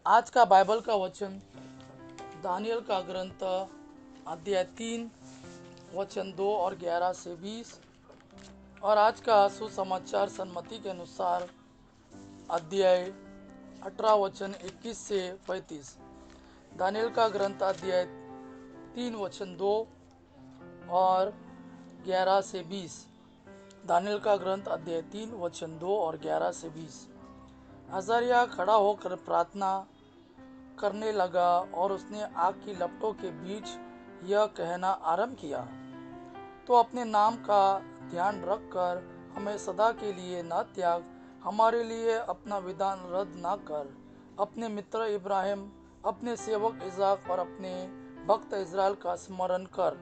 आज का बाइबल का वचन दानियल का ग्रंथ अध्याय 3 वचन 2 और 11 से 20। और आज का सुसमाचार सन्मति के अनुसार अध्याय 18 वचन 21 से 35। दानियल का ग्रंथ अध्याय 3 वचन 2 और 11 से 20। दानियल का ग्रंथ अध्याय 3 वचन 2 और 11 से 20। अजर्या खड़ा होकर प्रार्थना करने लगा और उसने आग की लपटों के बीच यह कहना आरंभ किया, तो अपने नाम का ध्यान रखकर हमें सदा के लिए न त्याग, हमारे लिए अपना विधान रद्द न कर। अपने मित्र इब्राहिम, अपने सेवक इसाक और अपने भक्त इज़राइल का स्मरण कर।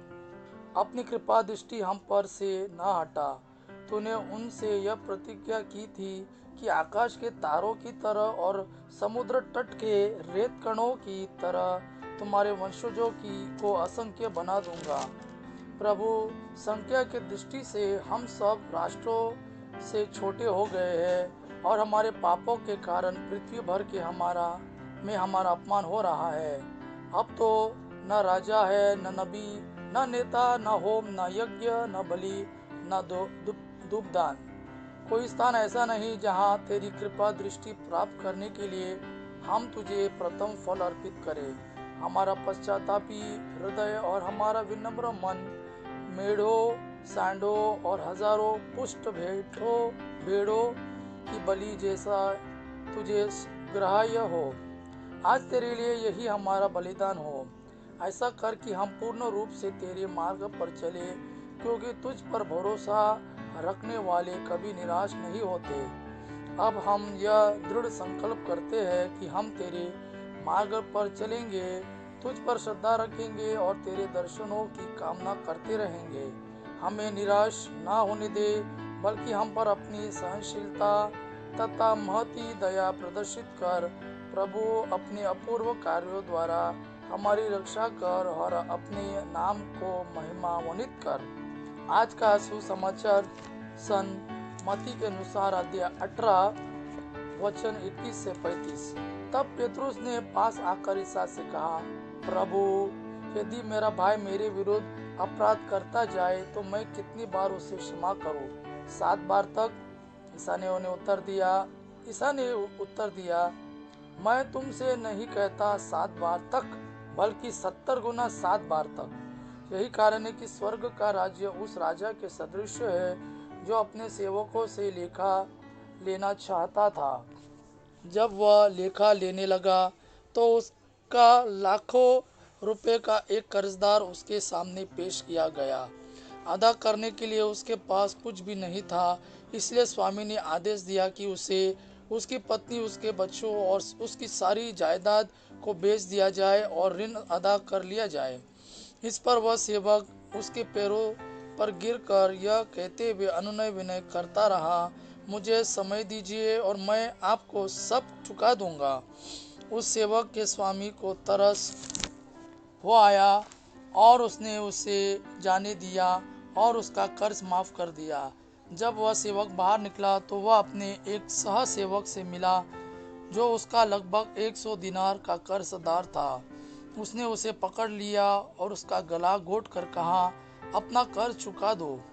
अपनी कृपा दृष्टि हम पर से न हटा। तूने उनसे यह प्रतिज्ञा की थी कि आकाश के तारों की तरह और समुद्र तट के रेत कणों की तरह तुम्हारे वंशजों को असंख्य बना दूंगा। प्रभु, संख्या की दृष्टि से हम सब राष्ट्रों से छोटे हो गए हैं और हमारे पापों के कारण पृथ्वी भर के हमारा अपमान हो रहा है। अब तो न राजा है, न नबी, न नेता, न होम, न यज्ञ, न बलि, न धूपदान। कोई स्थान ऐसा नहीं जहाँ तेरी कृपा दृष्टि प्राप्त करने के लिए हम तुझे प्रथम फल अर्पित करें। हमारा पश्चातापी हृदय और हमारा विनम्र मन मेढ़ों, सांडों और हजारों पुष्ट भेड़ों की बलि जैसा तुझे ग्राह्य हो। आज तेरे लिए यही हमारा बलिदान हो। ऐसा कर कि हम पूर्ण रूप से तेरे मार्ग पर चले, क्योंकि तुझ पर भरोसा रखने वाले कभी निराश नहीं होते। अब हम यह दृढ़ संकल्प करते हैं कि हम तेरे मार्ग पर चलेंगे, तुझ पर श्रद्धा रखेंगे और तेरे दर्शनों की कामना करते रहेंगे। हमें निराश ना होने दे, बल्कि हम पर अपनी सहनशीलता तथा महती दया प्रदर्शित कर। प्रभु, अपने अपूर्व कार्यों द्वारा हमारी रक्षा कर और अपने नाम को महिमान्वित कर। आज का सुसमाचार सन्मति के अनुसार अध्याय 18 वचन 21 से 35। तब पेतरुस ने पास आकर ईसा से कहा, प्रभु, यदि मेरा भाई मेरे विरुद्ध अपराध करता जाए तो मैं कितनी बार उसे क्षमा करूं? 7 बार तक? ईसा ने उत्तर दिया, मैं तुमसे नहीं कहता 7 बार तक, बल्कि 70 गुना 7 बार तक। यही कारण है कि स्वर्ग का राज्य उस राजा के सदृश है जो अपने सेवकों से लेखा लेना चाहता था। जब वह लेखा लेने लगा तो उसका लाखों रुपए का एक कर्जदार उसके सामने पेश किया गया। अदा करने के लिए उसके पास कुछ भी नहीं था। इसलिए स्वामी ने आदेश दिया कि उसे, उसकी पत्नी, उसके बच्चों और उसकी सारी जायदाद को बेच दिया जाए और ऋण अदा कर लिया जाए। इस पर वह सेवक उसके पैरों पर गिरकर यह कहते हुए अनुनय विनय करता रहा, मुझे समय दीजिए और मैं आपको सब चुका दूंगा। उस सेवक के स्वामी को तरस हो आया और उसने उसे जाने दिया और उसका कर्ज माफ कर दिया। जब वह सेवक बाहर निकला तो वह अपने एक सह सेवक से मिला जो उसका लगभग 100 दिनार का कर्जदार था। उसने उसे पकड़ लिया और उसका गला घोट कर कहा, अपना कर्ज चुका दो।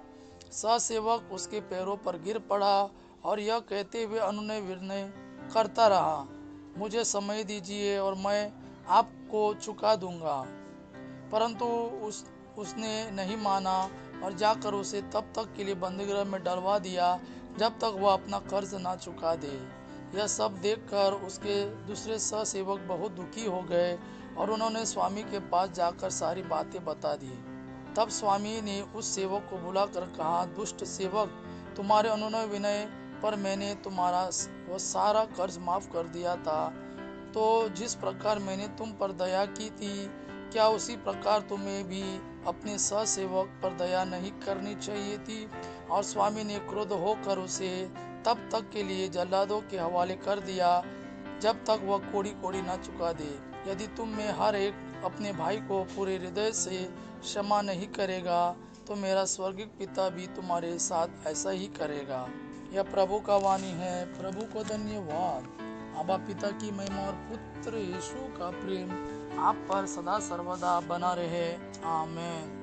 सहसेवक उसके पैरों पर गिर पड़ा और यह कहते हुए अनुनय विनय करता रहा, मुझे समय दीजिए और मैं आपको चुका दूंगा। परंतु उसने नहीं माना और जाकर उसे तब तक के लिए बंदीगृह में डलवा दिया जब तक वह अपना कर्ज ना चुका दे। यह सब देखकर उसके दूसरे सहसेवक बहुत दुखी हो गए और उन्होंने स्वामी के पास जाकर सारी बातें बता दी। तब स्वामी ने उस सेवक को बुलाकर कहा, दुष्ट सेवक, तुम्हारे अनुनय विनय पर मैंने तुम्हारा वह सारा कर्ज माफ कर दिया था, तो जिस प्रकार मैंने तुम पर दया की थी, क्या उसी प्रकार तुम्हें भी अपने सहसेवक पर दया नहीं करनी चाहिए थी? और स्वामी ने क्रोध होकर उसे तब तक के लिए जल्लादों के हवाले कर दिया जब तक वह कोड़ी कोड़ी न चुका दे। यदि तुम में हर एक अपने भाई को पूरे हृदय से क्षमा नहीं करेगा, तो मेरा स्वर्गीय पिता भी तुम्हारे साथ ऐसा ही करेगा। यह प्रभु का वाणी है। प्रभु को धन्यवाद। अबा पिता की महिमा और पुत्र यीशु का प्रेम आप पर सदा सर्वदा बना रहे। आमीन।